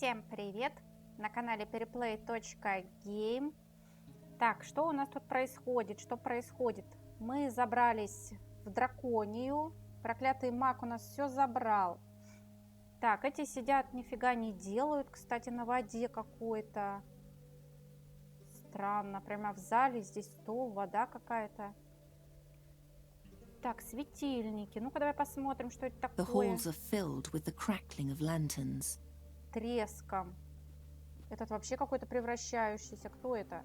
Всем привет! На канале Переплей.гейм. Так, что у нас тут происходит? Что происходит? Мы забрались в драконию. Проклятый маг у нас все забрал. Так, эти сидят, нифига не делают. Кстати, на воде какой-то. Странно, прямо в зале. Здесь стол, вода какая-то. Так, светильники. Ну-ка, давай посмотрим, что это The такое. halls are filled with the crackling of lanterns. Треском. Этот вообще какой-то превращающийся. Кто это?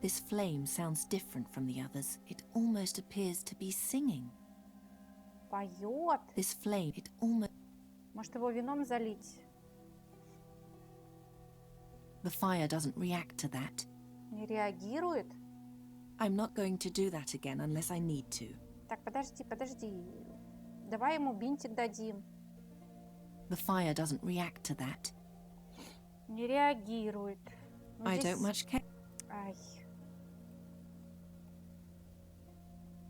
This flame sounds different from the others. It almost appears to be singing. Поет. This flame, it almost... Может, его вином залить? The fire doesn't react to that. Не реагирует? I'm not going to do that again unless I need to. Так, подожди. Давай ему бинтик дадим. The fire doesn't react to that. Не реагирует. Ну, I здесь... don't much care. Ай.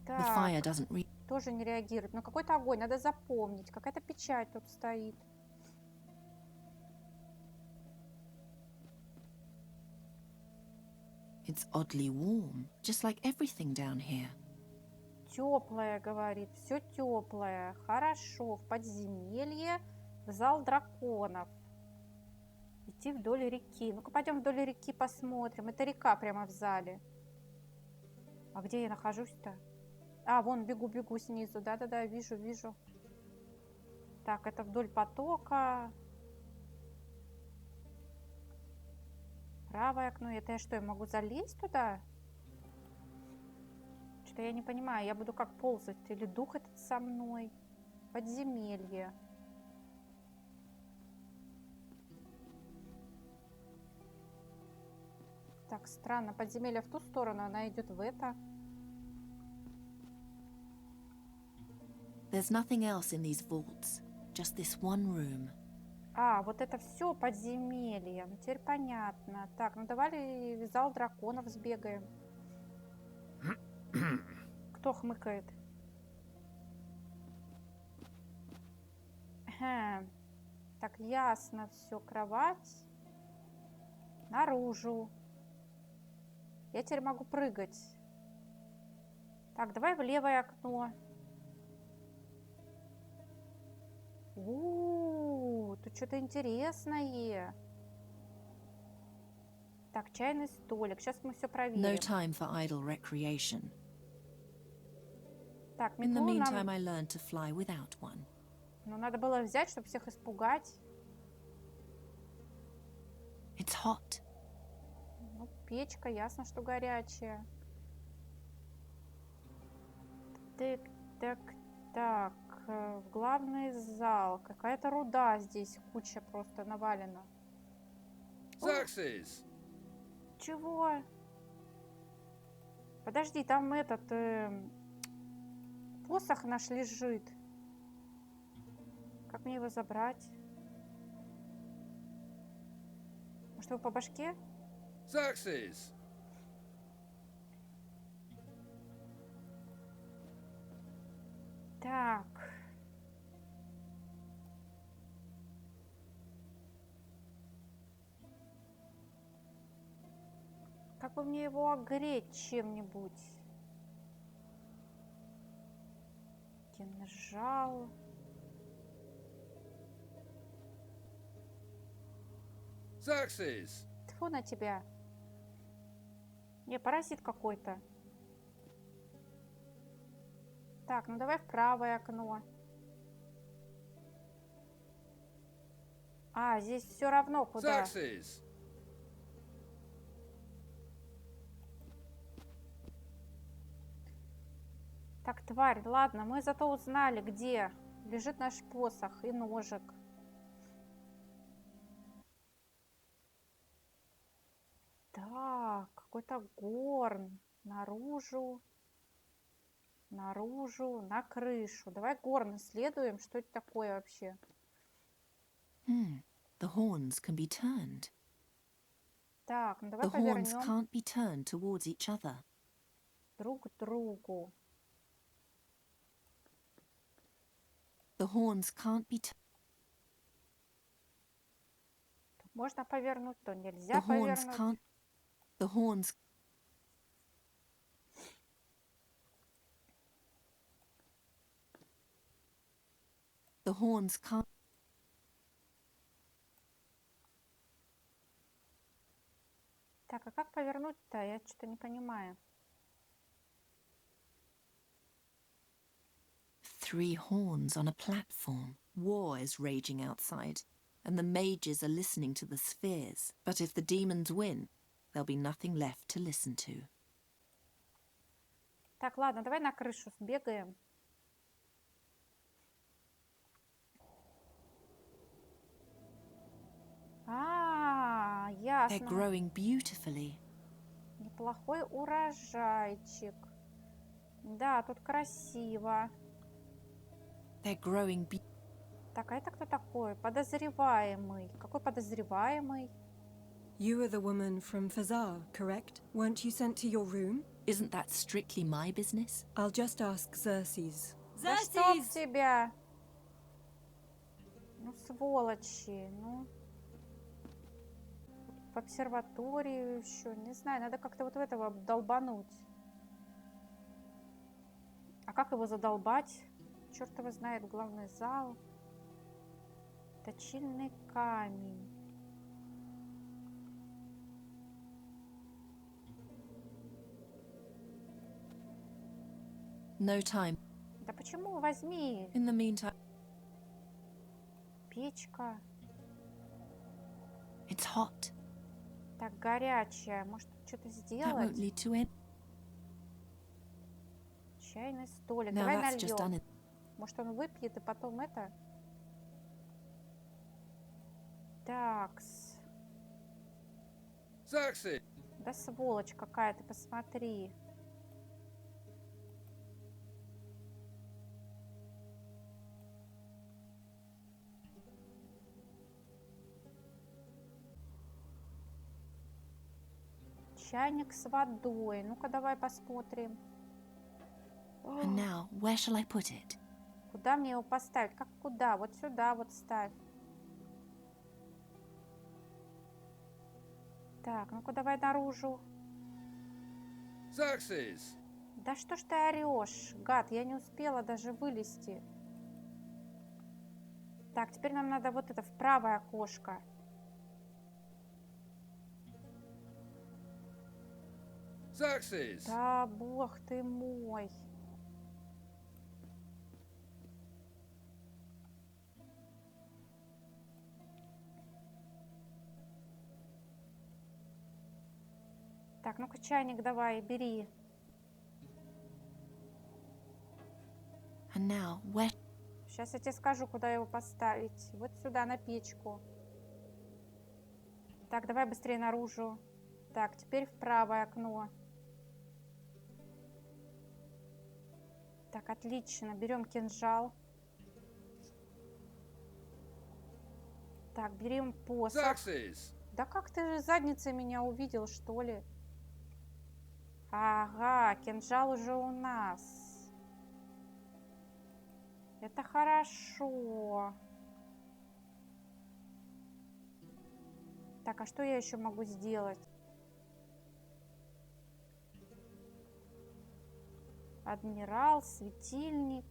The fire Так, doesn't react. тоже не реагирует. Но какой-то огонь, надо запомнить. Какая-то печать тут стоит. It's oddly warm, just like everything down here. Теплое, говорит. Все теплое. Хорошо. В подземелье. В зал драконов. Идти вдоль реки. Ну-ка, пойдем вдоль реки посмотрим. Это река прямо в зале. А где я нахожусь-то? А, вон, бегу снизу. Да-да-да, вижу. Так, это вдоль потока. Правое окно. Это я что, я могу залезть туда? Что-то я не понимаю. Я буду как ползать? Или дух этот со мной? Подземелье. Так, странно. Подземелье в ту сторону, она идет в это. There's nothing else in these vaults, just this one room. А, вот это все подземелье. Ну, теперь понятно. Так, ну давай в зал драконов сбегаем. Кто хмыкает? Так, ясно все. Кровать. Наружу. Я теперь могу прыгать. Так, давай в левое окно. Тут что-то интересное. Так, чайный столик. Сейчас мы все проверим. No time for idle recreation. Так, In the метлу meantime, нам... I learned to fly without one. Ну, надо было взять, чтобы всех испугать. It's hot. Ну, печка, ясно, что горячая. Так. В главный зал. Какая-то руда здесь. Куча просто навалена. Success. Чего? Подожди, там этот... посох наш лежит. Как мне его забрать? Может, его по башке? Success. Так. Как бы мне его огреть чем-нибудь? Кинжал. Success. Тьфу на тебя. Не, паразит какой-то. Так, ну давай в правое окно. А, здесь все равно куда. Success. Так, тварь, ладно, мы зато узнали, где лежит наш посох и ножик. Так, какой-то горн. Наружу, на крышу. Давай горн исследуем, что это такое вообще. The horns can be turned. Так, ну давай The horns повернем can't be turned towards each other. друг к другу. The horns can't be turned. Можно повернуть, то The нельзя horns повернуть. can't. The horns. The horns can't. Так, а как повернуть-то? Я что-то не понимаю. 3 horns on a platform. War is raging outside, and the mages are listening to the spheres. But if the demons win, there'll be nothing left to listen to. Так, ладно, давай на крышу сбегаем. They're Ясно. growing beautifully. Неплохой урожайчик. Да, тут красиво. They're growing Так, а это кто такой? Подозреваемый. Какой подозреваемый? You are the woman from Fazar, correct? Weren't you sent to your room? Isn't that strictly my business? I'll just ask Xerxes. Да чтоб тебя! Ну, сволочи, ну. В обсерваторию еще. Не знаю, надо как-то вот в этого долбануть. А как его задолбать? Черт его знает, главный зал. Точильный камень. No time. Да почему? Возьми. In the meantime, Печка. it's hot. Так горячая. Может, что-то That сделать? won't lead to it. Чайный столик. Now Давай that's just done нальем. it. Может, он выпьет и потом это? Такс. Xerxes. Да сволочь какая, ты посмотри. Чайник с водой. Ну-ка, давай посмотрим. And now, where shall I put it? Куда мне его поставить? Как куда? Вот сюда вот ставь. Так, ну-ка давай наружу. Xerxes. Да что ж ты орешь, гад? Я не успела даже вылезти. Так, теперь нам надо вот это в правое окошко. Xerxes. Да, бог ты мой. Так, ну-ка чайник давай, бери. And now, where? Сейчас я тебе скажу, куда его поставить. Вот сюда, на печку. Так, давай быстрее наружу. Так, теперь в правое окно. Так, отлично. Берем кинжал. Так, берем посох. Xerxes. Да как ты же задницей меня увидел, что ли? Ага, кинжал уже у нас. Это хорошо. Так, а что я еще могу сделать? Адмирал, светильник.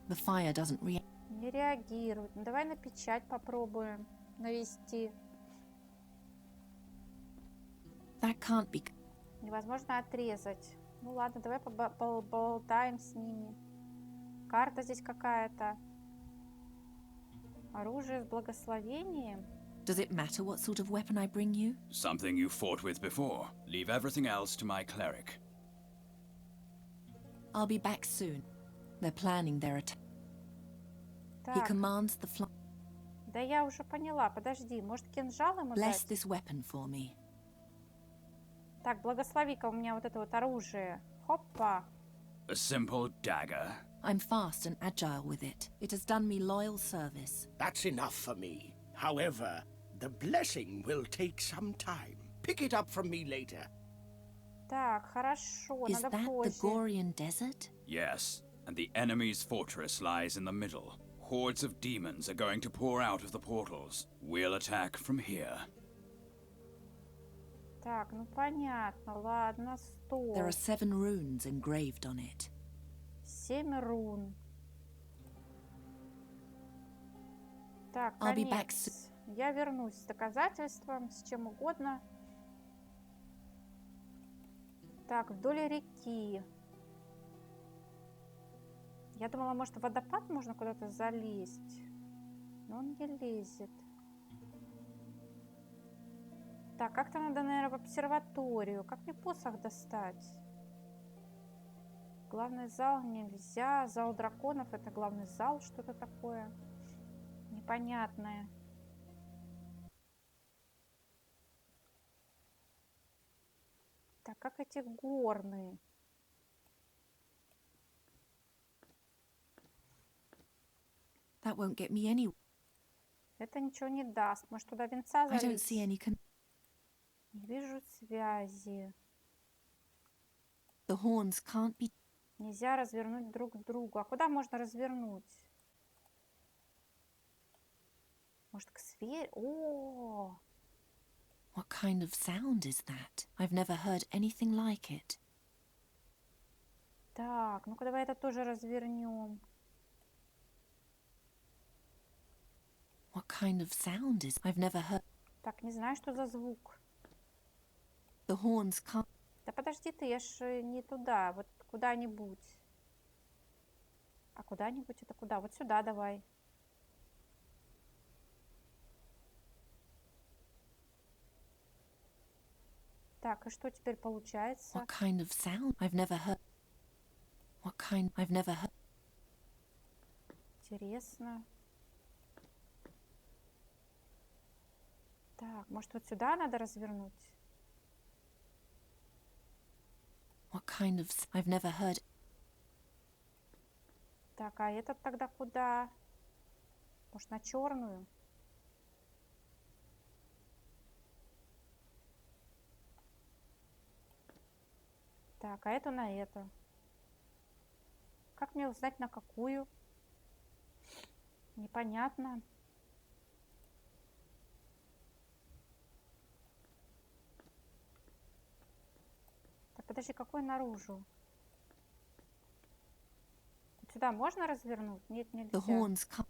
The fire doesn't react. Не реагирует. Ну, давай на печать попробуем навести. That can't be. Невозможно отрезать. Ну ладно, давай поболтаем с ними. Карта здесь какая-то. Оружие с благословением. Does it matter what sort of weapon I bring you? Something you fought with before. Leave everything else to my cleric. I'll be back soon. They're planning their attack. He Так, commands the fly. да я уже поняла. Подожди, может кинжал ему Bless дать? this weapon for me. Так, благослови-ка у меня вот это вот оружие. Хоппа. A simple dagger. I'm fast and agile with it. It has done me loyal service. That's enough for me. However, the blessing will take some time. Pick it up from me later. Так, хорошо, Is надо that the позже. Gorian desert? Yes. and the enemy's fortress lies in the middle. Hordes of demons are going to pour out of the portals. We'll attack from here. Так, ну понятно. Ладно, There are стоп. 7 runes engraved on it. 7 рун. Так, I'll be back конец. Я вернусь с доказательством, с чем угодно. Так, вдоль реки. Я думала, может, в водопад можно куда-то залезть. Но он не лезет. Так, как-то надо, наверное, в обсерваторию. Как мне посох достать? Главный зал нельзя. Зал драконов — это главный зал. Что-то такое непонятное. Так, как эти горные? That won't get me anywhere. Это ничего не даст. Может, туда венца I don't see залить? any Не вижу связи. The horns can't be... Нельзя развернуть друг к другу. А куда можно развернуть? Может, к сфере? О! What kind of sound is that? I've never heard anything like it. Так, ну-ка давай это тоже развернем. What kind of sound is... I've never heard... Так, не знаю, что за звук. The horns can't... Да подожди ты, я ж не туда. Вот куда-нибудь. А куда-нибудь это куда? Вот сюда давай. Так, и что теперь получается? What kind of sound? I've never heard... What kind... I've never heard... Интересно. Так, может, вот сюда надо развернуть? What kind of... I've never heard... Так, а этот тогда куда? Может, на черную? Так, а эту на эту. Как мне узнать, на какую? Непонятно. Так, подожди, какой наружу? Вот сюда можно развернуть? Нет, The нельзя. horns can't...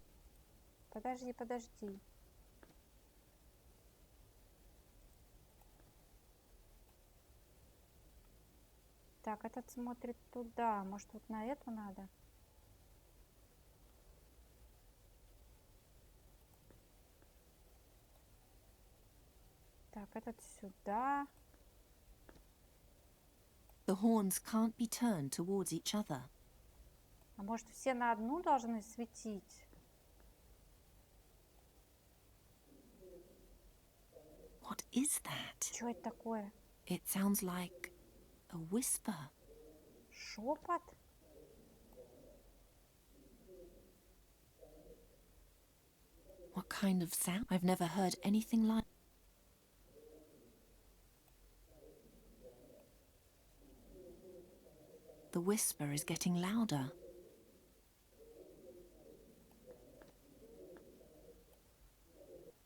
Подожди, подожди. Так, этот смотрит туда. Может, вот на эту надо? Так, этот сюда. The horns can't be turned towards each other. А может, все на одну должны светить? What is that? Что это такое? It sounds like a whisper. Шепот? What kind of sound? I've never heard anything like... The whisper is getting louder.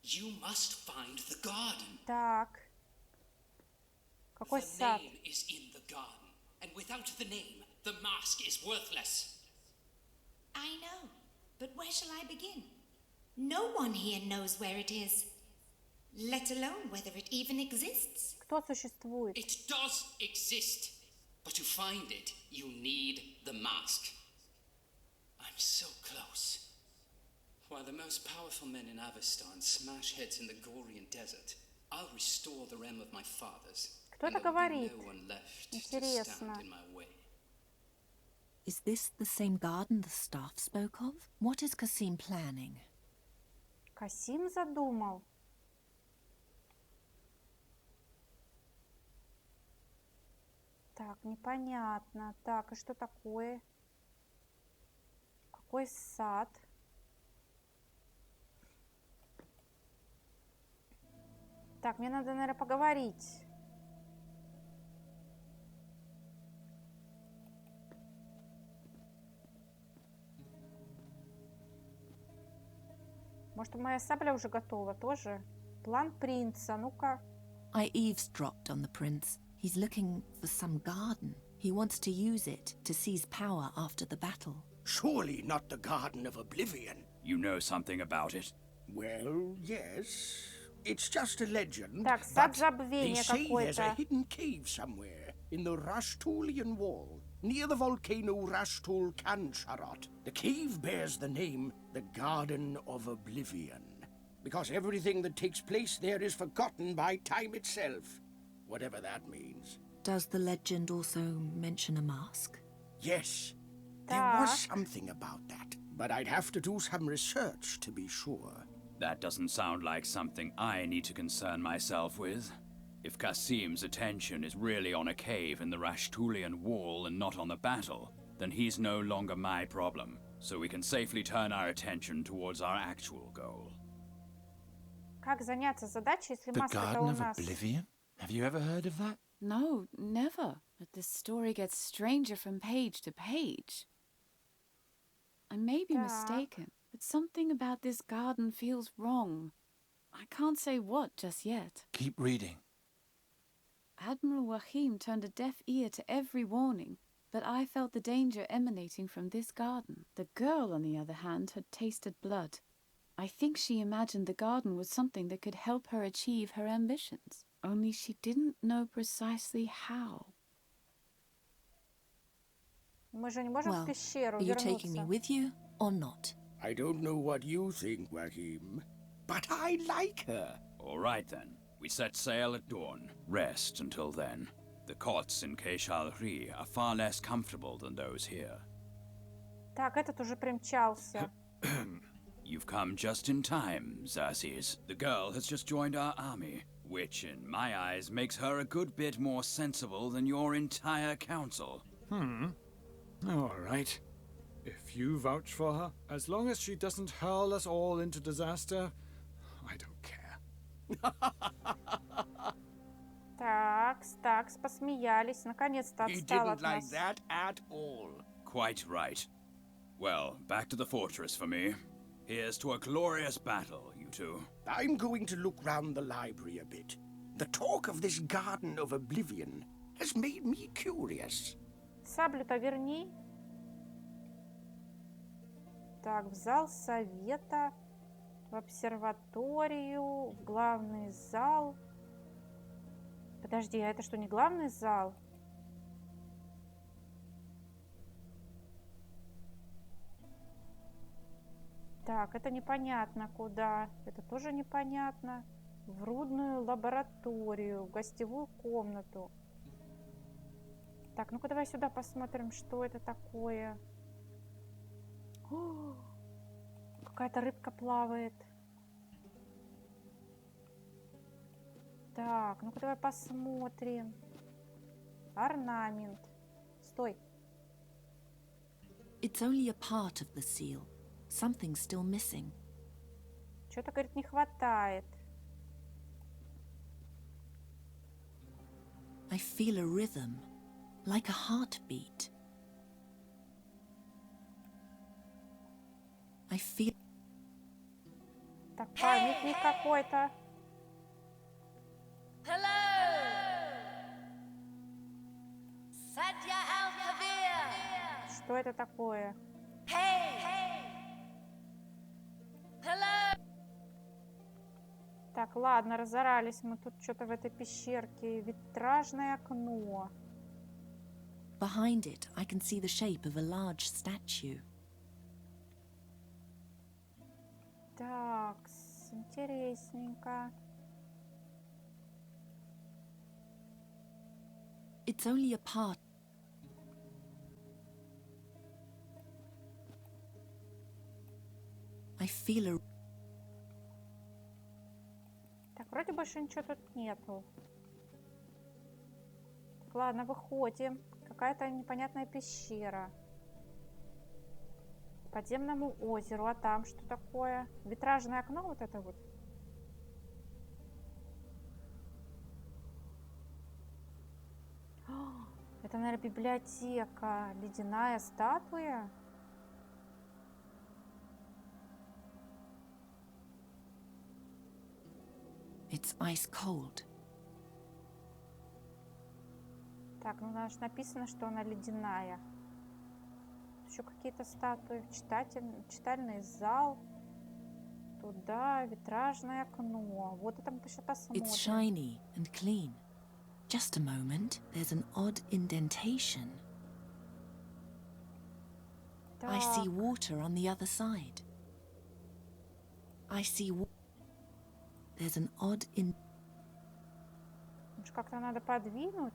You must find the garden. Так. Какой The сад? name is in the garden, and without the name, the mask is worthless. I know, but where shall I begin? No one here knows where it is, let alone whether it even exists. Кто sуществует? It does exist, but to find it, you need the mask. I'm so close. While the most powerful men in Avestan smash heads in the Gorian desert, I'll restore the realm of my fathers. Кто and это there will be говорит? no one left to Интересно. stand in my way. Is this the same garden the staff spoke of? What is Kasim planning? Касим задумал. Так, непонятно. Так, и что такое? Какой сад? Так, мне надо, наверное, поговорить. Может, моя сабля уже готова тоже? План принца, ну-ка. I eavesdropped on the prince. He's looking for some garden. He wants to use it to seize power after the battle. Surely not the Garden of Oblivion. You know something about it? Well, yes. It's just a legend. Так, сад But they забвения say there's a какой-то. hidden cave somewhere in the Rashtulian wall, near the volcano Rashtul Kansharot. The cave bears the name the Garden of Oblivion, because everything that takes place there is forgotten by time itself, whatever that means. Does the legend also mention a mask? Yes, there was Так. something about that, but I'd have to do some research to be sure. That doesn't sound like something I need to concern myself with. If Kasim's attention is really on a cave in the Rashtulian wall and not on the battle, then he's no longer my problem, so we can safely turn our attention towards our actual goal. Как заняться задачей, если The маска-то Garden у of нас? Oblivion? Have you ever heard of that? No, never. But the story gets stranger from page to page. I may be Так. mistaken, but something about this garden feels wrong. I can't say what just yet. Keep reading. Admiral Wahim turned a deaf ear to every warning, but I felt the danger emanating from this garden. The girl, on the other hand, had tasted blood. I think she imagined the garden was something that could help her achieve her ambitions. Only she didn't know precisely how. Мы же не можем Well, в пещеру are you taking me вернуться. with you or not? I don't know what you think, Wahim, but I like her. All right then. We set sail at dawn. Rest until then. The cots in Keshalri are far less comfortable than those here. Так, этот уже примчался. You've come just in time, Xerxes. The girl has just joined our army, which in my eyes makes her a good bit more sensible than your entire council. All right. If you vouch for her, as long as she doesn't hurl us all into disaster, I don't care. Такс, посмеялись. Наконец-то He отстал didn't от like нас. that at all. Quite right. Well, back to the fortress for me. Here's to a glorious battle, you two. I'm going to look round the library a bit. The talk of this Garden of Oblivion has made me curious. Саблю-то верни. Так, в зал совета, в обсерваторию, в главный зал. Подожди, а это что, не главный зал? Так, это непонятно куда. Это тоже непонятно. В рудную лабораторию, в гостевую комнату. Так, ну-ка давай сюда посмотрим, что это такое. О, какая-то рыбка плавает. Так, ну-ка давай посмотрим. Орнамент. Стой. It's only a part of the seal. Something's still missing. Что-то, говорит, не хватает. I feel a rhythm, like a heartbeat. I feel... Так, памятник какой-то. Что это такое? Так, ладно, разорались мы тут что-то в этой пещерке. Витражное окно. Behind it, I can see the shape of a large statue. Так, интересненько. It's only a part... I feel a... Так, вроде больше ничего тут нету. Так, ладно, выходим. Какая-то непонятная пещера. К подземному озеру. А там что такое? Витражное окно вот это вот? О, это, наверное, библиотека. Ледяная статуя. It's ice cold. Так, ну даже написано, что она ледяная. Еще какие-то статуи. Читальный зал. Туда витражное окно. Вот это мы еще посмотрим. It's shiny and clean. Just a moment. There's an odd indentation. I see water on the other side. I see There's an odd Как-то надо подвинуть.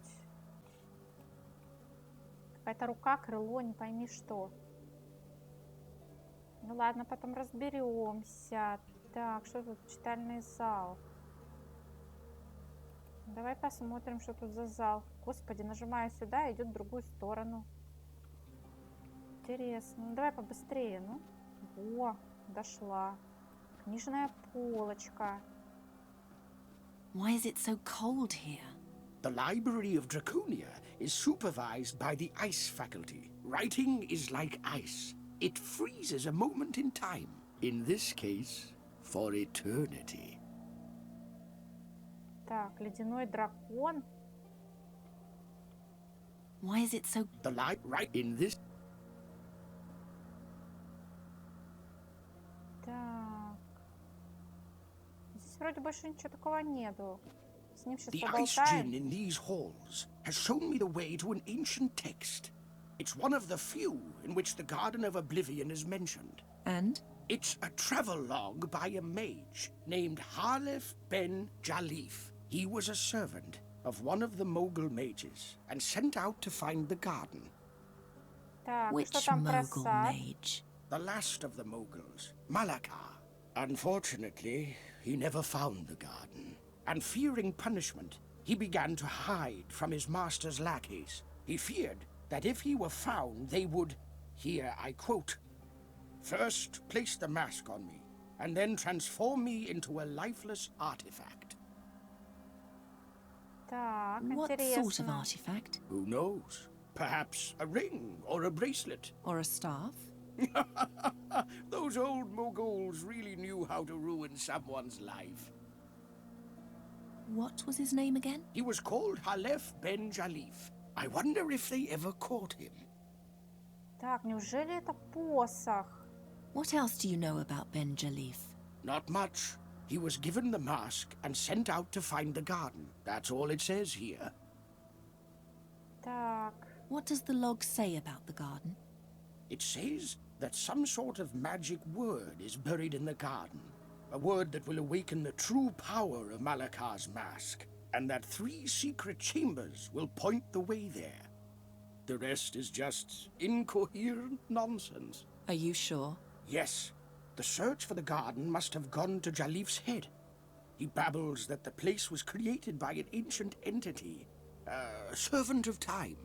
Какая-то рука, крыло, не пойми что. Ну ладно, потом разберемся. Так, что тут? Читальный зал. Давай посмотрим, что тут за зал. Господи, нажимаю сюда, идет в другую сторону. Интересно. Ну давай побыстрее, ну. Во, дошла. Книжная полочка. Why is it so cold here? The Library of Draconia is supervised by the Ice Faculty. Writing is like ice. It freezes a moment in time. In this case, for eternity. Так, ледяной дракон. Why is it so... The light right in this... Так. Здесь вроде больше ничего такого нету. С ним сейчас The ice gin поболтаем. in these halls has shown me the way to an ancient text. It's one of the few in which the Garden of Oblivion is mentioned. And? It's a travelogue by a mage named Halef ben Jalif. He was a servant of one of the Mogul mages and sent out to find the garden. Так, Which что там про Mogul сад? mage? The last of the Moguls, Malakar. Unfortunately, he never found the garden. And fearing punishment, he began to hide from his master's lackeys. He feared that if he were found, they would, here I quote, "First place the mask on me, and then transform me into a lifeless artifact." Так, What sort of интересно. artifact? Who knows? Perhaps a ring or a bracelet. Or a staff? Those old Moguls really knew how to ruin someone's life. What was his name again? He was called Halef ben Jalif. I wonder if they ever caught him. Так, неужели это посох? What else do you know about Ben Jalif? Not much. He was given the mask and sent out to find the garden. That's all it says here. Так, What does the log say about the garden? It says that some sort of magic word is buried in the garden. A word that will awaken the true power of Malakar's mask. And that 3 secret chambers will point the way there. The rest is just incoherent nonsense. Are you sure? Yes, the search for the garden must have gone to Jalif's head. He babbles that the place was created by an ancient entity, a servant of time,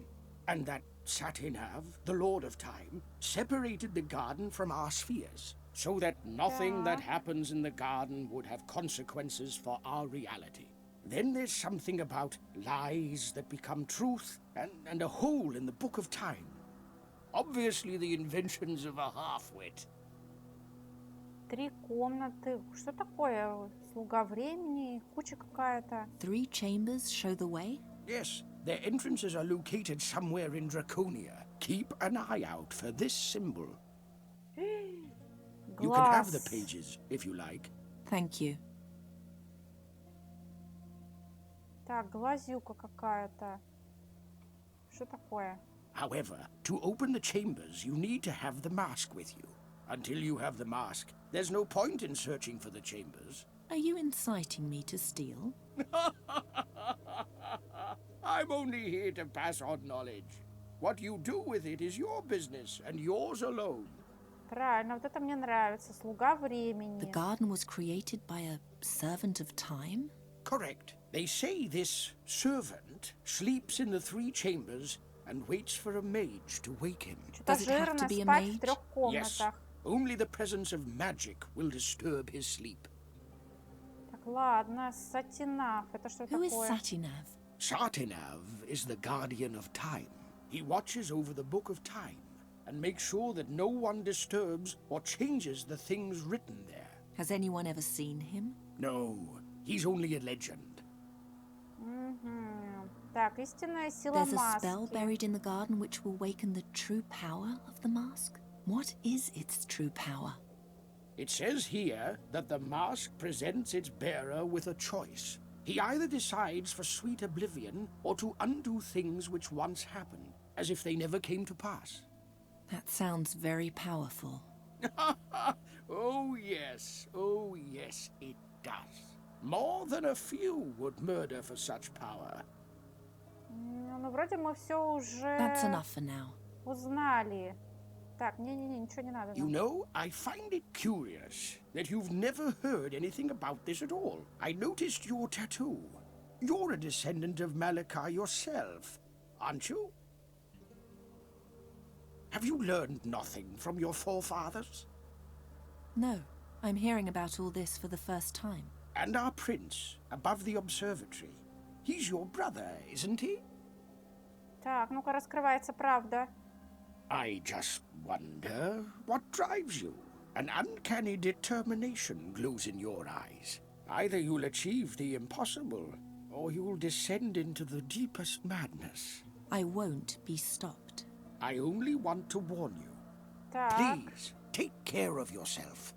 and that Satinav, the Lord of Time, separated the garden from our spheres, so that nothing that happens in the garden would have consequences for our reality. Then there's something about lies that become truth, and a hole in the Book of Time. Obviously the inventions of a half-wit. 3 комнаты. Что такое? Слуга времени? Куча какая-то. 3 chambers show the way? Yes, their entrances are located somewhere in Draconia. Keep an eye out for this symbol. You can have the Глаз. pages, if you like. Thank you. Так, глазюка какая-то. Что такое? However, to open the chambers, you need to have the mask with you. Until you have the mask, there's no point in searching for the chambers. Are you inciting me to steal? I'm only here to pass on knowledge. What you do with it is your business, and yours alone. Правильно, вот это мне нравится. Слуга The времени. garden was created by a servant of time? Correct. They say this servant sleeps in the 3 chambers and waits for a mage to wake him. Что-то Does it have to жирно be a спать в mage? 3 Yes, комнатах. only the presence of magic will disturb his sleep. Так, ладно, Сатинав. Это что Who is такое? Satinav? Satinav is the guardian of time. He watches over the Book of Time and makes sure that no one disturbs or changes the things written there. Has anyone ever seen him? No, He's only a legend. Так, истинная сила There's a spell маски. buried in the garden which will waken the true power of the mask. What is its true power? It says here that the mask presents its bearer with a choice. He either decides for sweet oblivion or to undo things which once happened, as if they never came to pass. That sounds very powerful. Oh yes, it does. More than a few would murder for such power. Ну, вроде мы все That's уже enough for now. узнали. Так, не-не-не, ничего не надо. You нам. know, I find it curious that you've never heard anything about this at all. I noticed your tattoo. You're a descendant of Malachi yourself, aren't you? Have you learned nothing from your forefathers? No, I'm hearing about all this for the first time. And our prince, above the observatory. He's your brother, isn't he? Так, ну-ка, раскрывается правда. I just wonder what drives you. An uncanny determination glows in your eyes. Either you'll achieve the impossible, or you'll descend into the deepest madness. I won't be stopped. I only want to warn you. Так, Please, take care of yourself.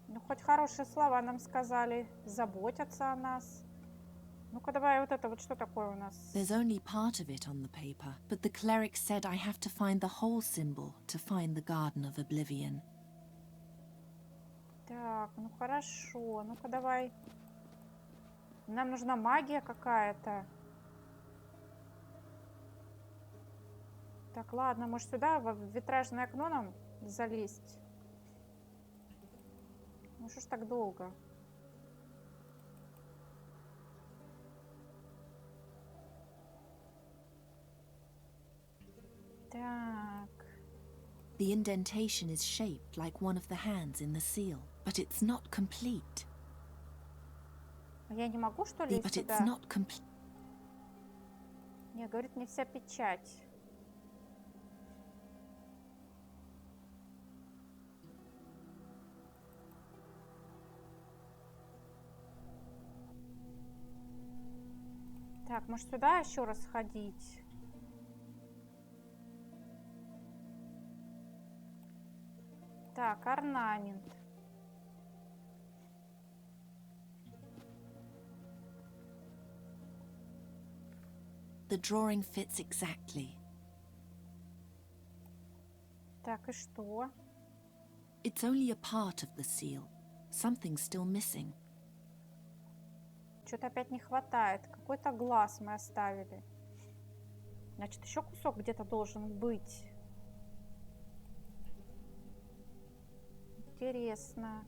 ну хоть хорошие слова нам сказали. Заботятся о нас. Ну-ка, давай вот это вот, что такое у нас? There's only part of it on the paper, but the cleric said I have to find the whole symbol to find the Garden of Oblivion. Так, ну хорошо. Ну-ка, давай. Нам нужна магия какая-то. Так, ладно, может сюда, в витражное окно нам залезть? Ну что ж так долго? Так. The indentation is shaped like one of the hands in the seal, but it's not complete. Я не могу, что ли, But сюда? it's not complete. Не, говорит, не вся печать. Так, может сюда еще раз ходить? Так, орнамент. The drawing fits exactly. Так, и что? It's only a part of the seal. Something's still missing. Что-то опять не хватает. Какой-то глаз мы оставили. Значит, еще кусок где-то должен быть. Интересно.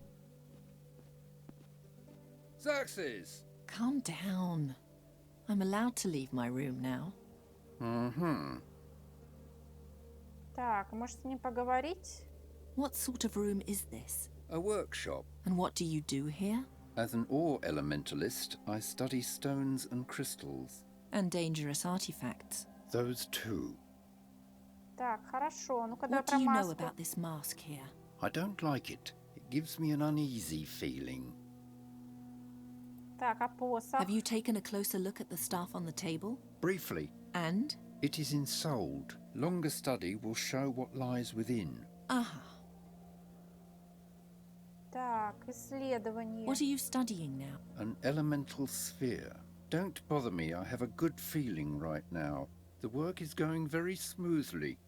Xerxes! Calm down. I'm allowed to leave my room now. Так, может с ним поговорить? What sort of room is this? A workshop. And what do you do here? As an ore elementalist, I study stones and crystals. And dangerous artifacts. Those too. Так, хорошо. Ну-ка, давай What про do you know маску. about this mask here? I don't like it. It gives me an uneasy feeling. Так, а посох? Have you taken a closer look at the staff on the table? Briefly, And? it is ensouled. Longer study will show what lies within. Aha. Так, исследование. What are you studying now? An elemental sphere. Don't bother me, I have a good feeling right now. The work is going very smoothly.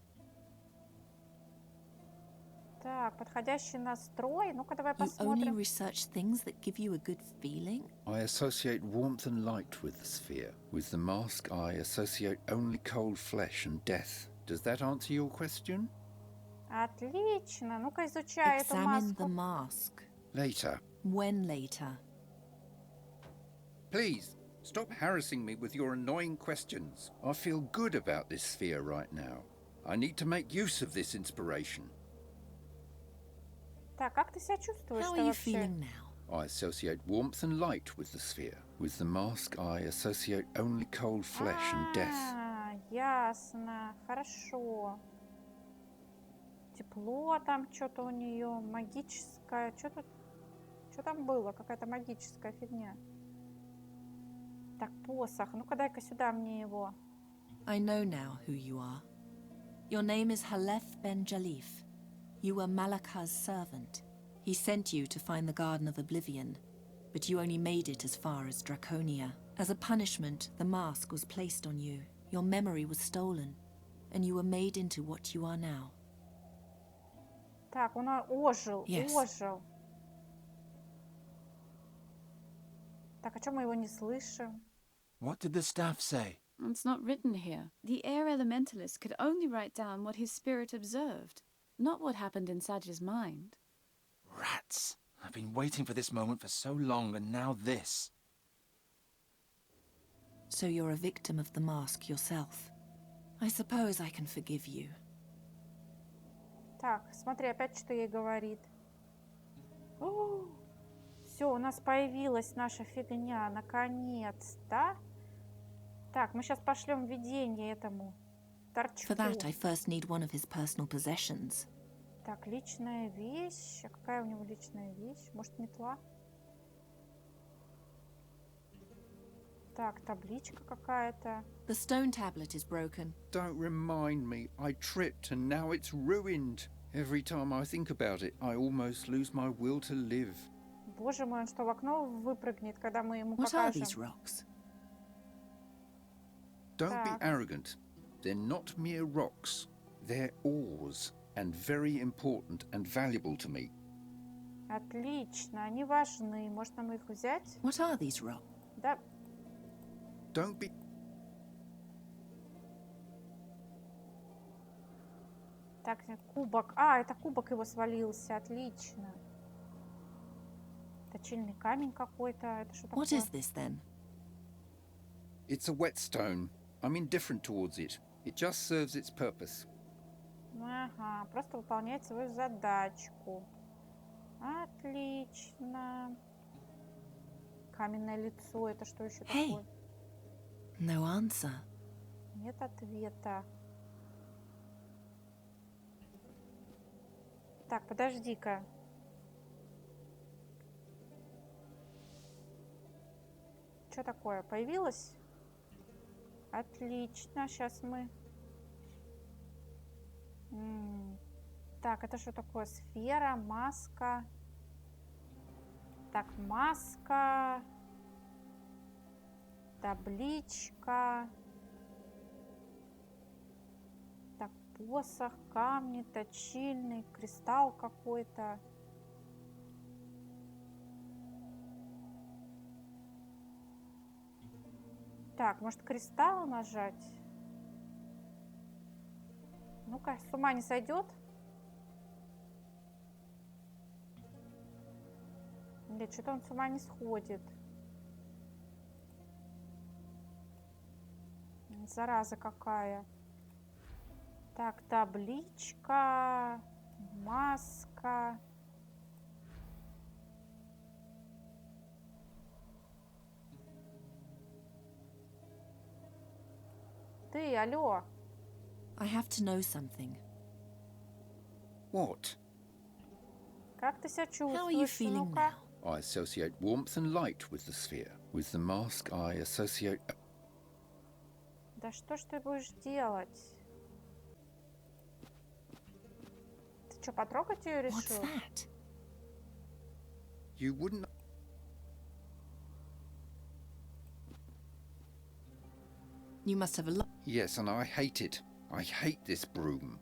Так, подходящий настрой. Ну-ка, давай You only посмотрим. research things that give you a good feeling? I associate warmth and light with the sphere. With the mask, I associate only cold flesh and death. Does that answer your question? Отлично. Ну-ка, изучай эту Examine the маску. mask. Later. When later? Please, stop harassing me with your annoying questions. I feel good about this sphere right now. I need to make use of this inspiration. Так, как ты себя чувствуешь How are you вообще? feeling now? I associate warmth and light with the sphere. With the mask, I associate only cold flesh and death. Ясно. Хорошо. Тепло там что-то у нее, магическое. Что там было? Какая-то магическая фигня. Так, посох. Ну-ка дай-ка сюда мне его. I know now who you are. Your name is Halef ben Jalif. You were Malaka's servant. He sent you to find the Garden of Oblivion, but you only made it as far as Draconia. As a punishment, the mask was placed on you. Your memory was stolen, and you were made into what you are now. Так, он ожил, Yes. ожил. Так, а что мы его не слышим? What did the staff say? It's not written here. The air elementalist could only write down what his spirit observed, not what happened inside his mind. Rats. I've been waiting for this moment for so long, and now this. So you're a victim of the mask yourself. I suppose I can forgive you. Так, смотри, опять что ей говорит. Все, у нас появилась наша фигня, наконец-то. Так, мы сейчас пошлем видение этому торчку. For that, I first need one of his personal possessions. Так, личная вещь. А какая у него личная вещь? Может, метла? Так, табличка какая-то. The stone tablet is broken. Don't remind me. I tripped and now it's ruined. Every time I think about it, I almost lose my will to live. Боже мой, он что, в окно выпрыгнет, когда мы ему What are покажем? these rocks? Don't be Так. arrogant. They're not mere rocks. They're ores, and very important and valuable to me. Отлично, они важны. Может, нам их взять? What are these rocks? Да. Don't be... Так, кубок. А, это кубок его свалился. Отлично. Точильный камень какой-то. Это что такое? What is this then? It's a whetstone. I'm indifferent towards it. It just serves its purpose. Ага, просто выполняет свою задачку. Отлично. Каменное лицо. Это что еще Hey. такое? No answer. Нет ответа. Так, подожди-ка. Что такое? Появилось? Отлично. Сейчас мы... Так, это что такое? Сфера, маска. Так, маска. Табличка. Так, посох, камни, точильный, кристалл какой-то. Так, может, кристалл нажать? Ну-ка, с ума не сойдет? Нет, что-то он с ума не сходит. Зараза какая. Так, табличка, маска. Ты, алло. I have to know something. What? Как ты себя How are you чувствуешь? feeling Ну-ка. now? I associate warmth and light with the sphere. With the mask, I associate... Да что ж ты будешь делать? Ты что, потрогать ее What's решил? that? You wouldn't... You must have a lot. Yes, and I hate it. I hate this broom.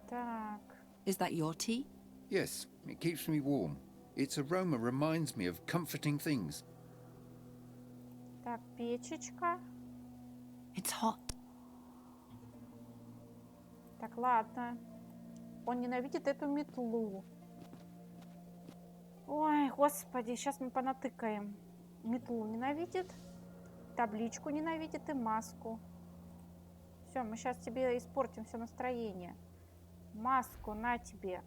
Так, Is that your tea? Yes, it keeps me warm. Its aroma reminds me of comforting things. так, печечка. It's hot. Так, ладно. Он ненавидит эту метлу. Ой, господи, сейчас мы понатыкаем. Метлу ненавидит, табличку ненавидит и маску. Все, мы сейчас тебе испортим все настроение. Маску на тебе.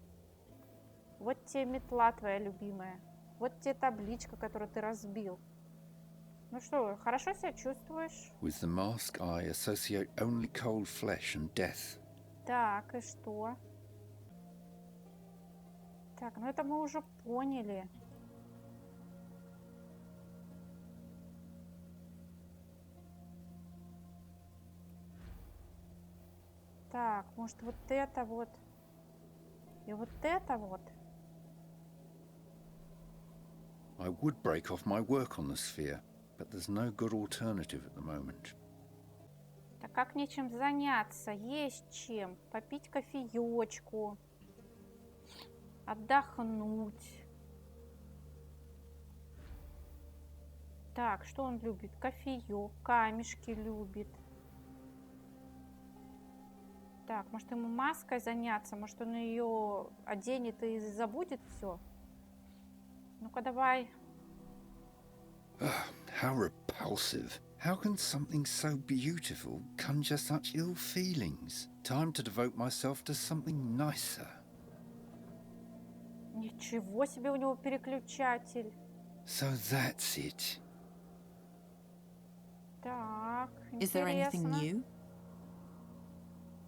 Вот тебе метла твоя любимая. Вот тебе табличка, которую ты разбил. Ну что, хорошо себя чувствуешь? With the mask, I associate only cold flesh and death. Так, и что? Так, ну это мы уже поняли. Так, может вот это вот. И вот это вот. I would break off my work on the sphere, but there's no good alternative at the moment. Так как нечем заняться? Есть чем. Попить кофеечку. Отдохнуть. Так, что он любит? Кофеек, камешки любит. Так, может ему маской заняться? Может он ее оденет и забудет все? Ну-ка давай. How repulsive. How can something so beautiful conjure such ill feelings? Time to devote myself to something nicer. Ничего себе у него переключатель. So that's it. Так, Is there anything интересно. new?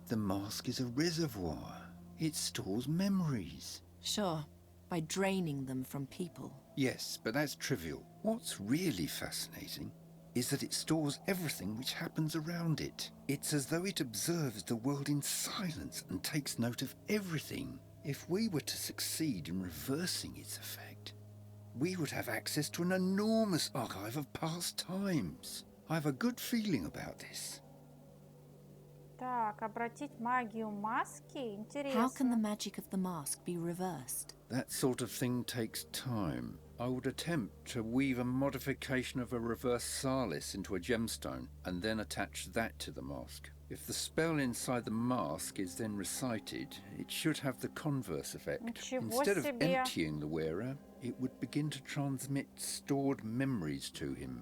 The mask is a reservoir. It stores memories. Sure, by draining them from people. Yes, but that's trivial. What's really fascinating is that it stores everything which happens around it. It's as though it observes the world in silence and takes note of everything. If we were to succeed in reversing its effect, we would have access to an enormous archive of past times. I have a good feeling about this. Так, обратить магию маски? How can the Интересно. magic of the mask be reversed? That sort of thing takes time. I would attempt to weave a modification of a reverse Salis into a gemstone and then attach that to the mask. If the spell inside the mask is then recited, it should have the converse effect. Ничего Instead of себе. emptying the wearer, it would begin to transmit stored memories to him.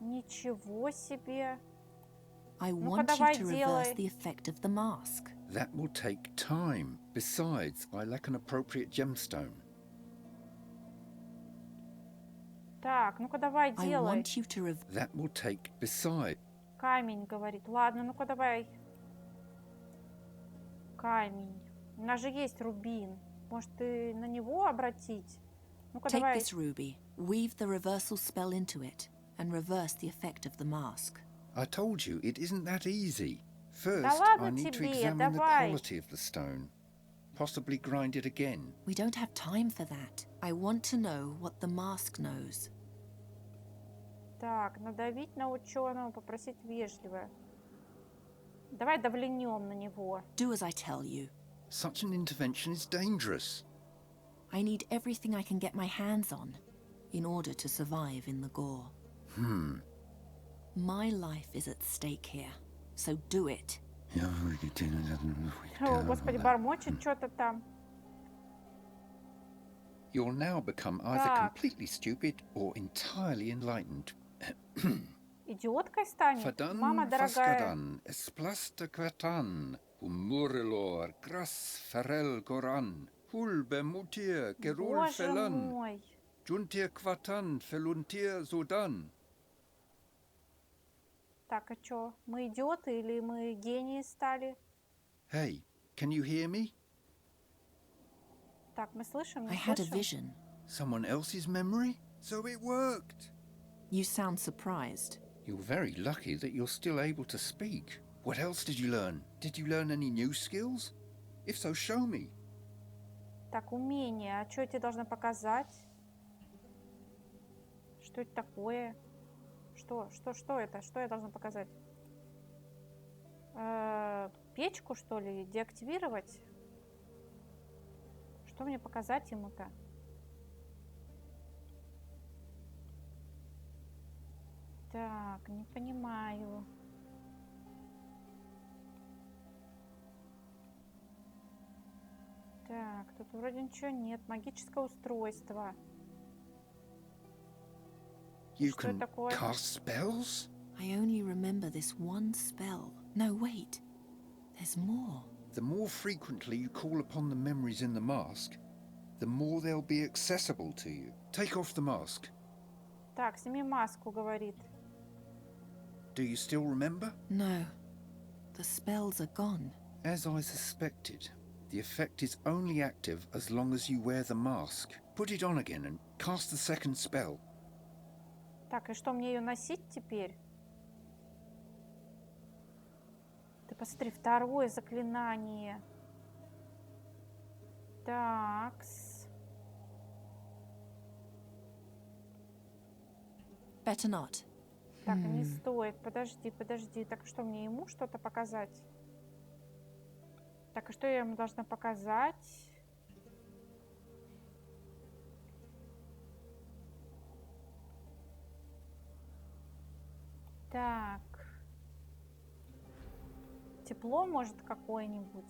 Ничего себе. I Ну-ка want you давай to reverse делай. the effect of the mask. That will take time. Besides, I lack an appropriate gemstone. Так, ну-ка давай I делай. want you to That will take besides. Камень, говорит. Ладно, ну-ка давай. Камень. У нас же есть рубин. Может, и на него обратить? Ну-ка take давай. this ruby, weave the reversal spell into it, and reverse the effect of the mask. I told you, it isn't that easy. First, ладно I need to тебе, examine the давай. quality of the stone. Possibly grind it again. We don't have time for that. I want to know what the mask knows. Так, надавить на ученого, попросить вежливо. Давай давленем на него. Do as I tell you. Such an intervention is dangerous. I need everything I can get my hands on in order to survive in the gore. My life is at stake here, so do it. О, Господи, бормочет что-то там. You'll now become either Так. completely stupid or entirely enlightened. Идиоткой станет? Fadan Мама дорогая. faskadan, esplasta quatan, umurilor, gras ferel goran, hulbe mutir, gerul Боже felan, мой. juntir quatan, feluntir zodan. Так, а что? Мы идиоты или мы гении стали? Hey, can you hear me? Так, мы слышим, I не had a слышим? vision. Someone else's memory? So it worked. You sound surprised. You're very lucky that you're still able to speak. What else did you learn? Did you learn any new skills? If so, show me. Так, умение. А что я тебе должна показать? Что это такое? Что это? Что я должна показать? Печку, что ли, деактивировать? Что мне показать ему-то? Так, не понимаю. Так, тут вроде ничего нет. Магическое устройство. You Что can такое? cast spells? I only remember this one spell. No, wait. There's more. The more frequently you call upon the memories in the mask, the more they'll be accessible to you. Take off the mask. Так, сними маску, говорит. Do you still remember? No. The spells are gone. As I suspected, The effect is only active as long as you wear the mask. Put it on again and cast the second spell. Так, и что, мне ее носить теперь? Ты посмотри, второе заклинание. Такс. Better not. Так, не стоит. Подожди, подожди. Так, что, мне ему что-то показать? Так, а что я ему должна показать? Так. Тепло, может, какое-нибудь?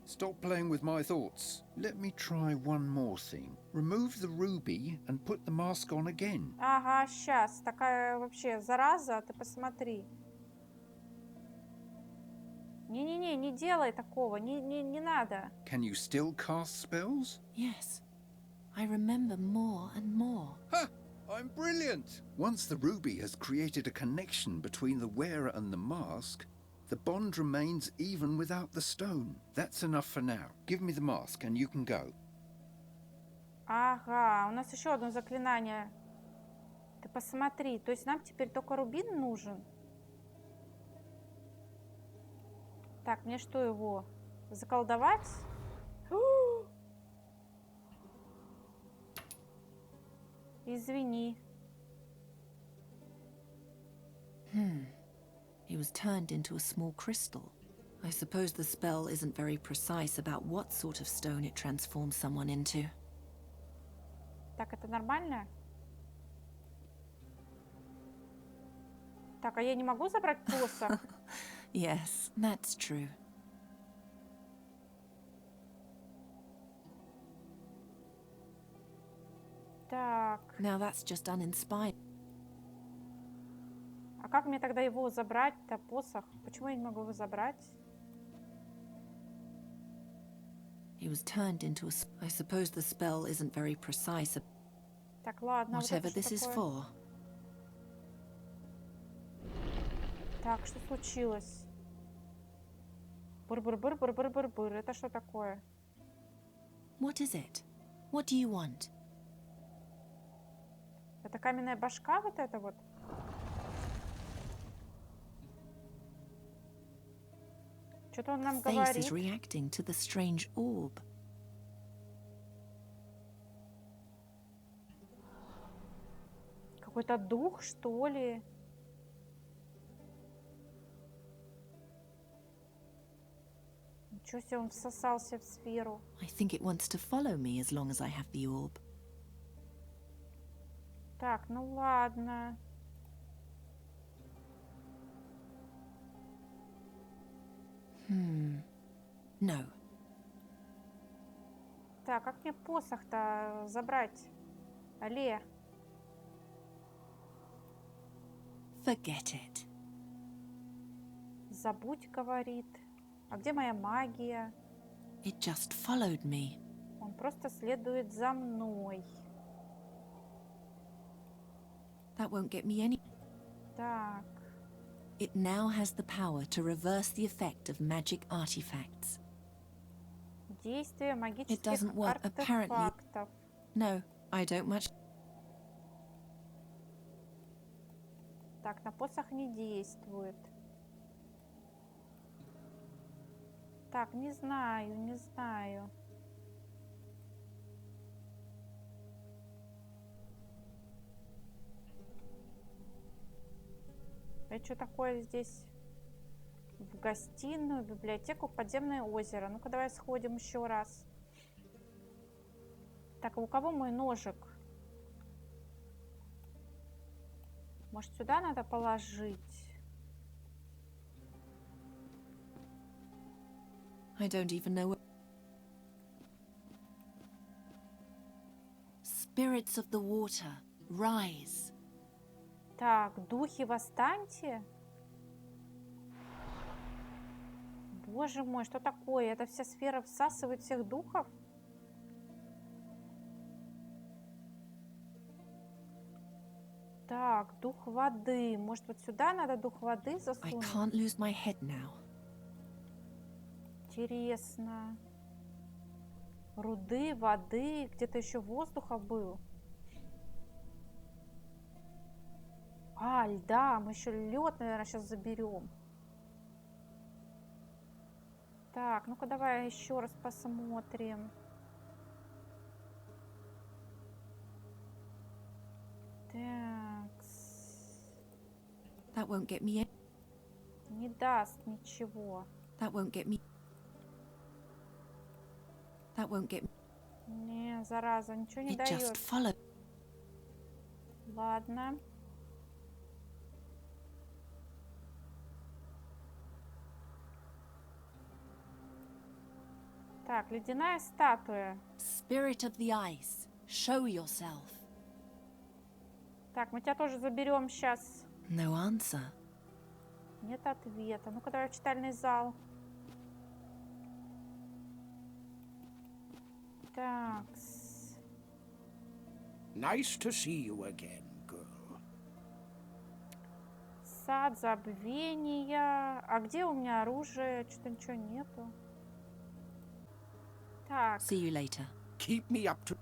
Stop playing with my thoughts. Let me try one more thing. Remove the ruby and put the mask on again. Ага, сейчас. Такая вообще зараза, ты посмотри. Не-не-не, не делай такого, не надо. Can you still cast spells? Yes. I remember more and more. Ha! I'm brilliant! Once the ruby has created a connection between the wearer and the mask, the bond remains even without the stone. That's enough for now. Give me the mask and you can go. Ага, у нас еще одно заклинание. Ты посмотри, то есть нам теперь только рубин нужен? Так, мне что, его заколдовать? Извини. He was turned into a small crystal. I suppose the spell isn't very precise about what sort of stone it transforms someone into. Так, это нормально? Так, а я не могу забрать посох? Yes, that's true. Так. Now that's just uninspired. А как мне тогда его забрать-то, посох? Почему я не могу его забрать? He was turned into a... I suppose the spell isn't very precise. Так, ладно. Whatever вот это this is такое? for. Так, что случилось? Бур-бур-бур-бур-бур-бур-бур. Это что такое? What is it? What do you want? Это каменная башка вот эта вот? Что-то он нам Face говорит. is reacting to the strange orb. Какой-то дух, что ли? Ничего себе, он всосался в сферу. I think it wants to follow me as long as I have the orb. Так, ну ладно. No. Так, как мне посох-то забрать? Алле. Forget it. Забудь, говорит. А где моя магия? It just followed me. Он просто следует за мной. That won't get me any... Так. It now has the power to reverse the effect of magic artifacts. Действие магических doesn't work, apparently. артефактов. No, I don't much... Так, на посох не действует. Так, не знаю, не знаю. Это что такое здесь? В гостиную, библиотеку, подземное озеро. Ну-ка, давай сходим еще раз. Так, а у кого мой ножик? Может, сюда надо положить? I don't even know... Spirits of the water, rise. Так, духи, восстаньте. Боже мой, что такое? Эта вся сфера всасывает всех духов? Так. Так, дух воды. Может, вот сюда надо дух воды I засунуть? can't lose my head now. Интересно. Руды, воды. Где-то еще воздуха был. А, льда. Мы еще лед, наверное, сейчас заберем. Так, ну-ка давай еще раз посмотрим. Так. That won't get me in. Не даст ничего. That won't get me. That won't get me. Не, зараза, ничего не It just дает. followed. Ладно. Так, ледяная статуя. Spirit of the ice, show yourself. Так, мы тебя тоже заберем сейчас. No answer. Нет ответа. Ну-ка, давай в читальный зал. Так. Nice to see you again, girl. Сад забвения. А где у меня оружие? Что-то ничего нету. Так, See you later. Keep me up to...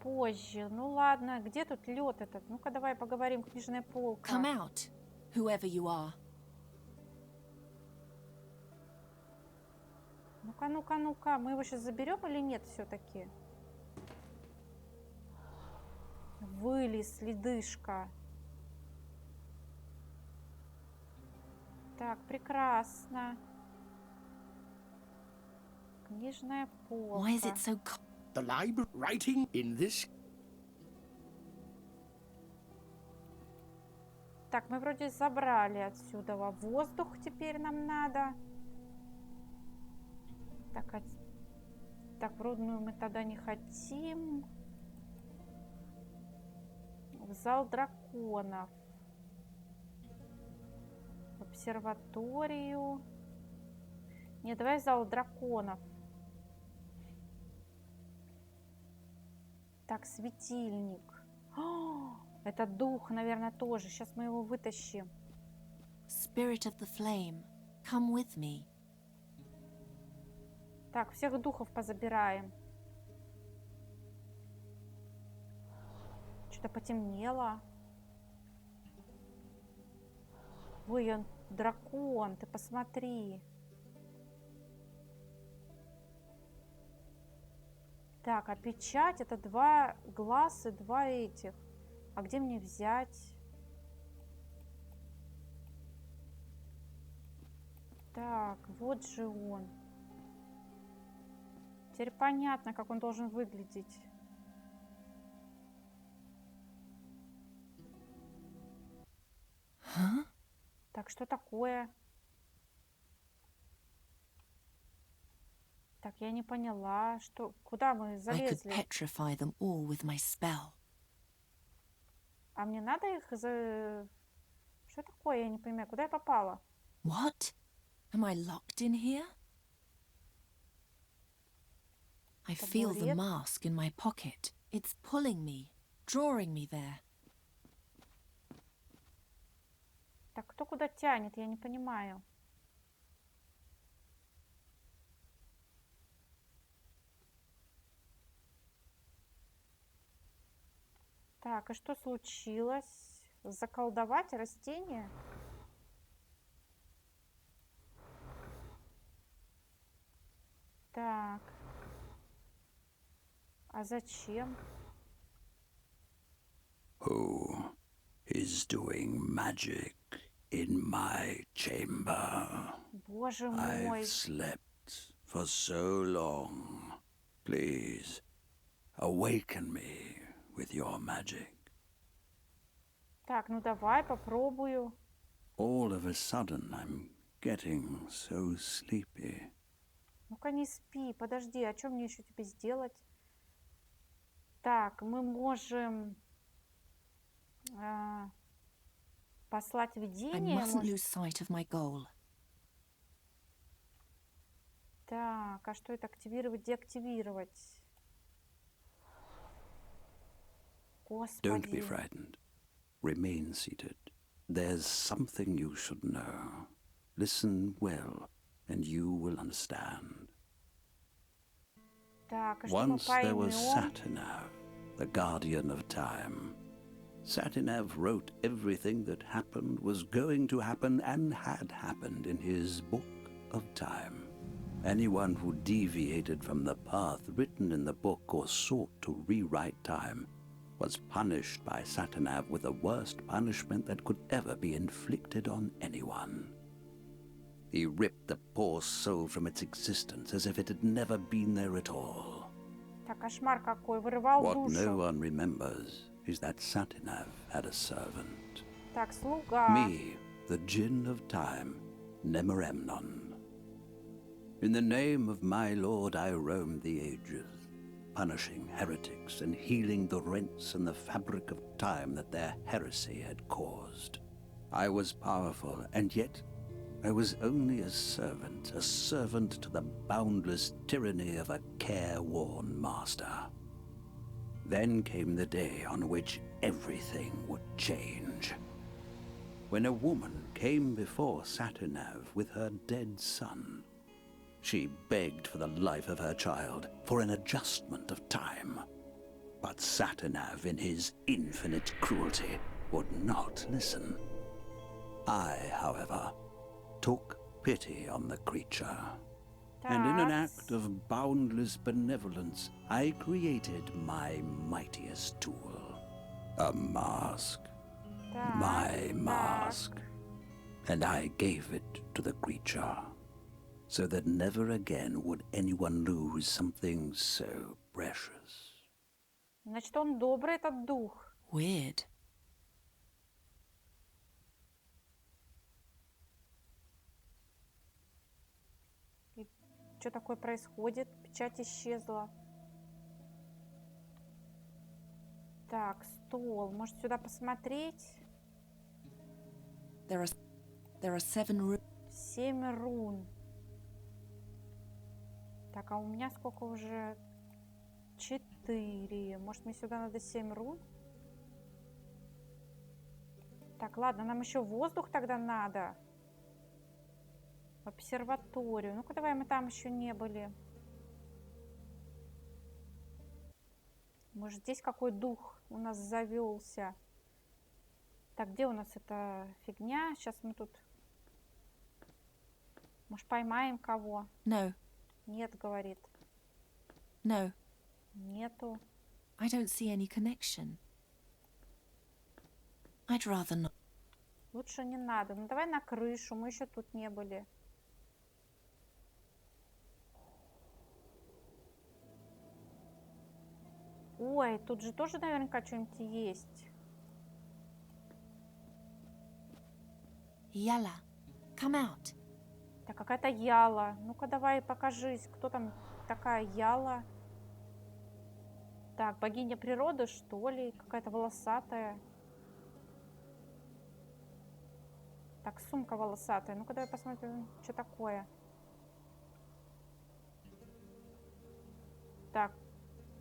позже. Ну ладно, где тут лед этот? Ну-ка, давай поговорим, книжная полка. Come out, whoever you are. Ну-ка, ну-ка, ну-ка. Мы его сейчас заберем или нет все-таки? Вылез, ледышка. Так, прекрасно. Книжная полка. Why is it so cold? The library writing in this... Так, мы вроде забрали отсюда. Воздух теперь нам надо. Так, так, в рудную мы тогда не хотим. В зал драконов. В обсерваторию. Не, давай в зал драконов. Так, светильник. О, это дух, наверное, тоже. Сейчас мы его вытащим. Spirit of the flame, come with me. Так, всех духов позабираем. Что-то потемнело. Ой, он дракон, ты посмотри. Так, а печать это 2 глаз и 2 этих. А где мне взять? Так, вот же он. Теперь понятно, как он должен выглядеть. Huh? Так, что такое? Так, я не поняла, что... Куда мы I could залезли? petrify them all with my spell. А мне надо их за... Что такое? Я не понимаю. Куда я попала? What? Am I locked in here? I feel the Табурет. mask in my pocket. It's pulling me, drawing me there. Так, кто куда тянет? Я не понимаю. Так, и что случилось? Заколдовать растение? Так. А зачем? Who is doing magic in my chamber? Боже мой. I've slept for so long. Please, awaken me with your magic. Так, ну давай попробую. All of a sudden, I'm getting so sleepy. Ну-ка не спи, подожди, а что мне еще тебе сделать? Так, мы можем послать I видение. mustn't может- lose sight of my goal. Так, а что это активировать, деактивировать? Don't be Господи. frightened. Remain seated. There's something you should know. Listen well, and you will understand. Так, и что мы Once there was поймем? Satinav, the guardian of time. Satinav wrote everything that happened, was going to happen, and had happened in his book of time. Anyone who deviated from the path written in the book or sought to rewrite time was punished by Satinav with the worst punishment that could ever be inflicted on anyone. He ripped the poor soul from its existence as if it had never been there at all. Так, кошмар какой, вырывал What no душу. one remembers is that Satinav had a servant. Так, слуга. Me, the Djinn of Time, Nemoremnon. In the name of my lord I roamed the ages, punishing heretics and healing the rents in the fabric of time that their heresy had caused. I was powerful, and yet I was only a servant to the boundless tyranny of a careworn master. Then came the day on which everything would change. When a woman came before Satinav with her dead son, she begged for the life of her child, for an adjustment of time. But Satinav, in his infinite cruelty, would not listen. I, however, took pity on the creature. And in an act of boundless benevolence, I created my mightiest tool. A mask. My mask. And I gave it to the creature, so that never again would anyone lose something so precious. Значит, он добрый, этот дух. Weird. И что такое происходит? Печать исчезла. Так, стол. Может, сюда посмотреть? There are 7 rooms. 7 рун. Так, а у меня сколько уже? 4. Может, мне сюда надо 7 рун? Так, ладно, нам еще воздух тогда надо. В обсерваторию. Ну-ка, давай, мы там еще не были. Может, здесь какой дух у нас завелся? Так, где у нас эта фигня? Сейчас мы тут... Может, поймаем кого? No. Нет, говорит. No. Нету. I don't see any connection. I'd rather not. Лучше не надо. Ну, давай на крышу. Мы еще тут не были. Ой, тут же тоже наверняка что-нибудь есть. Yalla, come out. Так, какая-то Яла. Ну-ка, давай, покажись. Кто там такая Яла? Так, богиня природы, что ли? Какая-то волосатая. Так, сумка волосатая. Ну-ка, давай посмотрим, что такое. Так,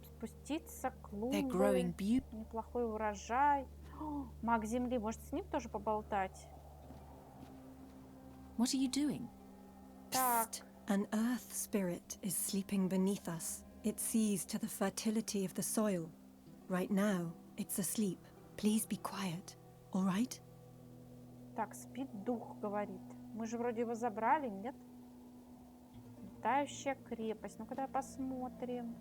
спуститься, клумбы. Неплохой урожай. О, маг земли. Может, с ним тоже поболтать? What are you doing? Так. An earth spirit is sleeping beneath us. It sees to the fertility of the soil. Right now, it's asleep. Please be quiet, all right? Так, спит дух, говорит. Мы же вроде его забрали, нет? Летающая крепость. Ну-ка, давай посмотрим.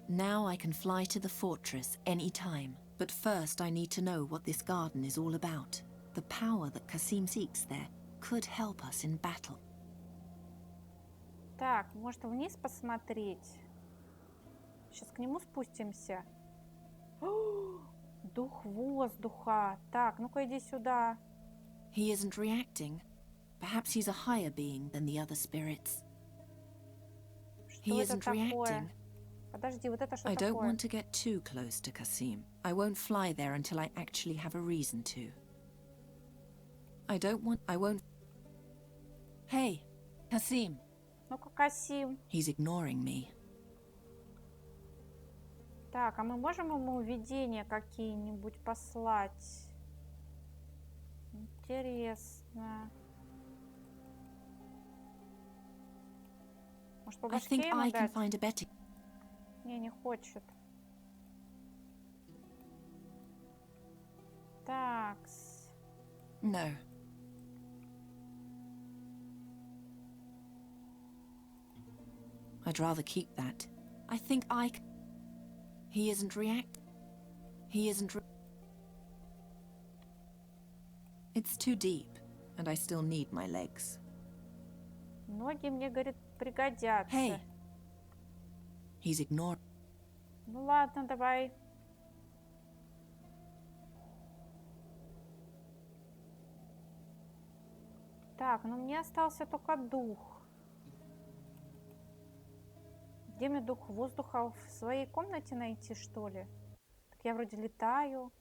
Now I can fly to the fortress any time. But first I need to know what this garden is all about. The power that Kasim seeks there could help us in battle. Так, может, вниз посмотреть? Сейчас к нему спустимся. О, дух воздуха. Так, ну-ка иди сюда. He isn't reacting. Perhaps he's a higher being than the other spirits. Что это такое? Подожди, вот это что I такое? don't want to get too close to Kasim. I won't fly there until I actually have a reason to. I won't... Hey, Kasim. Ну-ка, Касим. He's ignoring me. Так, а мы можем ему видения какие-нибудь послать? Интересно. Может, по I башке think ему I can дать? find a better. Не хочет. Такс. No. I'd rather keep that. I think He isn't It's too deep, and I still need my legs. Ноги мне, говорит, пригодятся. Hey. He's ignored. Ну ладно, давай. Так, ну мне остался только дух. Где мне дух воздуха? В своей комнате найти, что ли? Так я вроде летаю.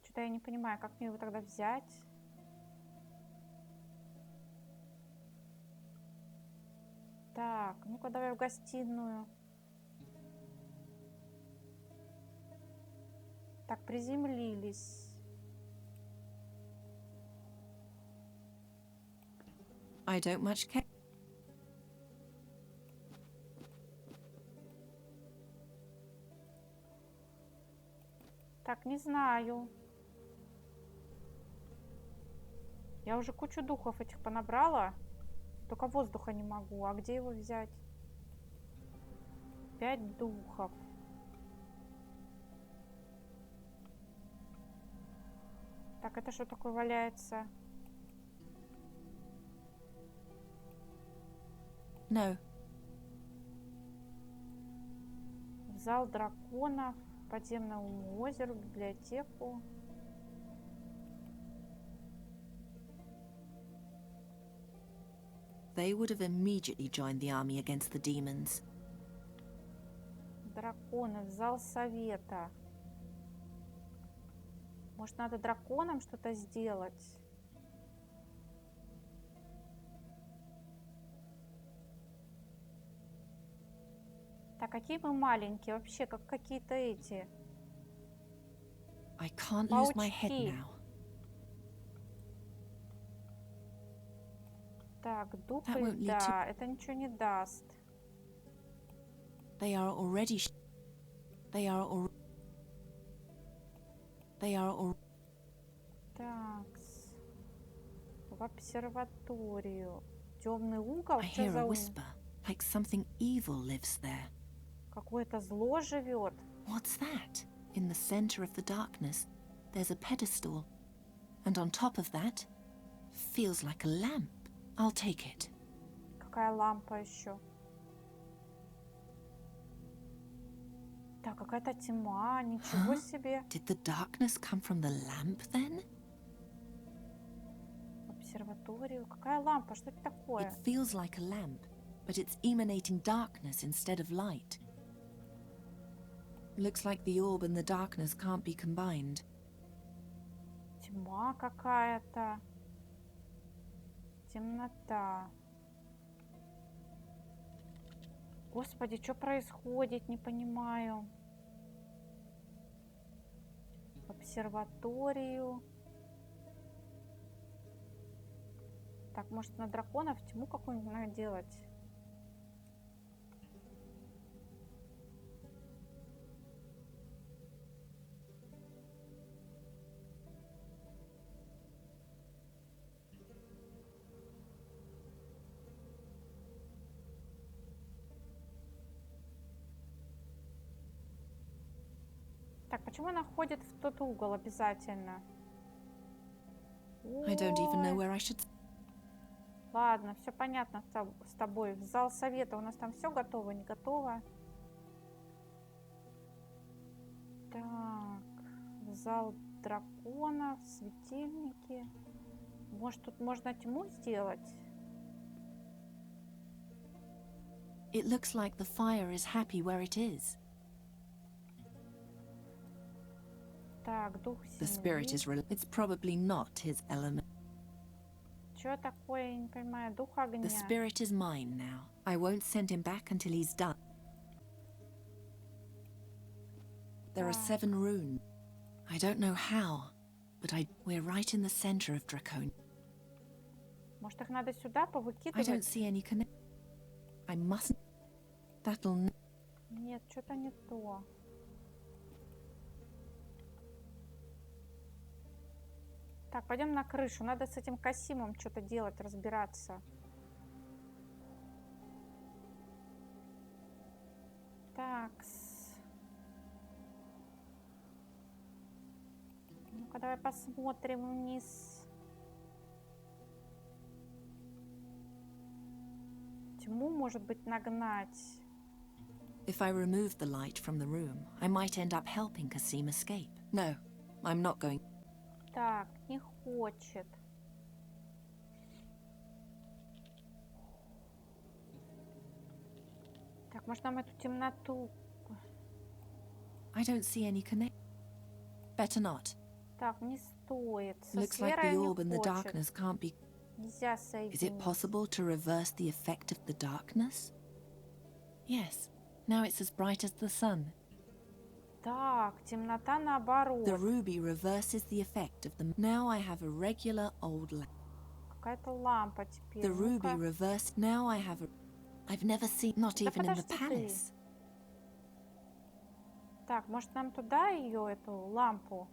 Что-то я не понимаю, как мне его тогда взять? Так, ну-ка давай в гостиную. Так, приземлились. I don't much care. Так, не знаю. Я уже кучу духов этих понабрала. Только воздуха не могу. А где его взять? 5 духов. Так, это что такое валяется? No. В зал драконов, подземному озеру, библиотеку. They would have immediately joined the army against the demons. Драконы, в зал совета. Может, надо драконам что-то сделать? Так, какие мы маленькие, вообще, как какие-то эти. I can't lose my head now. Так, дух и льда. Это ничего не даст. They are already. Так. В обсерваторию. Темный угол. I Что hear за a ум? whisper, like something evil lives there. Какое-то зло живет. What's that? In the center of the darkness, there's a pedestal, and on top of that, feels like a lamp. I'll take it. Какая лампа еще? Так, какая-то тьма, ничего себе. Did the darkness come from the lamp then? Обсерваторию. Какая лампа? Что это такое? It feels like a lamp, but it's emanating darkness instead of light. Looks like the orb and the darkness can't be combined. Тьма какая-то. Темнота. Господи, что происходит? Не понимаю. В обсерваторию. Так, может, на драконов тьму какую-нибудь надо делать? Так, почему она ходит в тот угол обязательно? I don't even know where I should. Ладно, все понятно с тобой. В зал совета у нас там все готово, не готово? Так, в зал драконов, светильники. Может, тут можно тьму сделать? It looks like the fire is happy where it is. Так, дух The spirit is земли. It's probably not his element. Что такое, я не понимаю, дух огня. The spirit is mine now. I won't send him back until he's done. There are 7 runes. I don't know how, but we're right in the center of Dracon. Может, их надо сюда I don't повыкидывать? see any connection. I mustn't. That'll. Нет, что-то не то. Так, пойдем на крышу. Надо с этим Касимом что-то делать, разбираться. Так. Ну-ка, давай посмотрим вниз. Тьму, может быть, нагнать. If I remove the light from the room, I might end up helping Kasim escape. No, I'm not going. Так, не хочет. Так, может, нам эту темноту... I don't see any connection. Better not. Так, не стоит. Со Looks like сферой the не orb and the хочет. darkness can't be. Нельзя Is it соединить. possible to reverse the effect of the darkness? Yes. Now it's as bright as the sun. Так, темнота наоборот. The ruby reverses the effect of the. Now I have a regular old lamp. Какая-то лампа теперь. The ruby Ну-ка. reverse. Now I have a. I've never seen. Not Да even in the подожди ты. palace. Так, может, нам туда ее, эту лампу?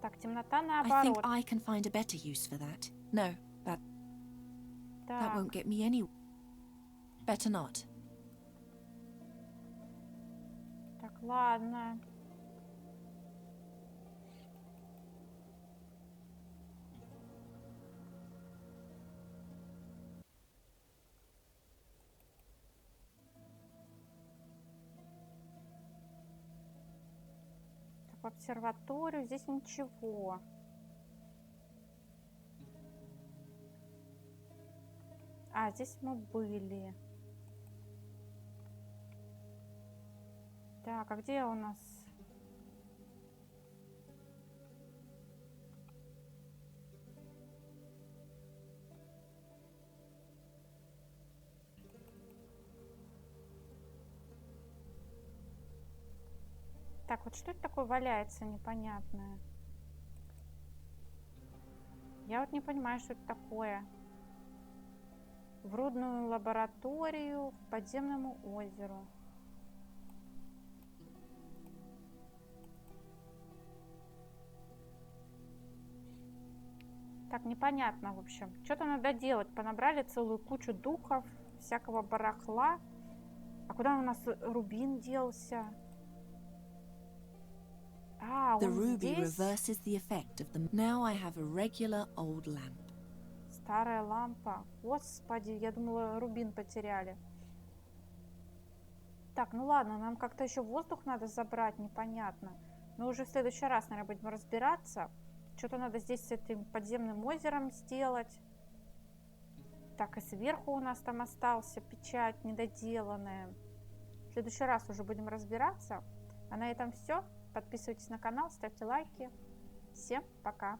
Так, темнота I think наоборот. I can find a better use for that. No, that Так, won't get me any. Better not. так, ладно. Так, в обсерваторию здесь ничего. А, здесь мы были. Так, а где у нас? Так, вот что это такое валяется непонятное? Я вот не понимаю, что это такое. В рудную лабораторию, к подземному озеру. Так, непонятно, в общем. Что-то надо делать. Понабрали целую кучу духов, всякого барахла. А куда у нас рубин делся? А, The он ruby здесь. reverses the effect of the. Now I have a regular old lamp. Старая лампа. Господи, я думала, рубин потеряли. Так, ну ладно, нам как-то еще воздух надо забрать, непонятно. Но уже в следующий раз, наверное, будем разбираться. Что-то надо здесь с этим подземным озером сделать. Так, и сверху у нас там остался печать недоделанная. В следующий раз уже будем разбираться. А на этом все. Подписывайтесь на канал, ставьте лайки. Всем пока!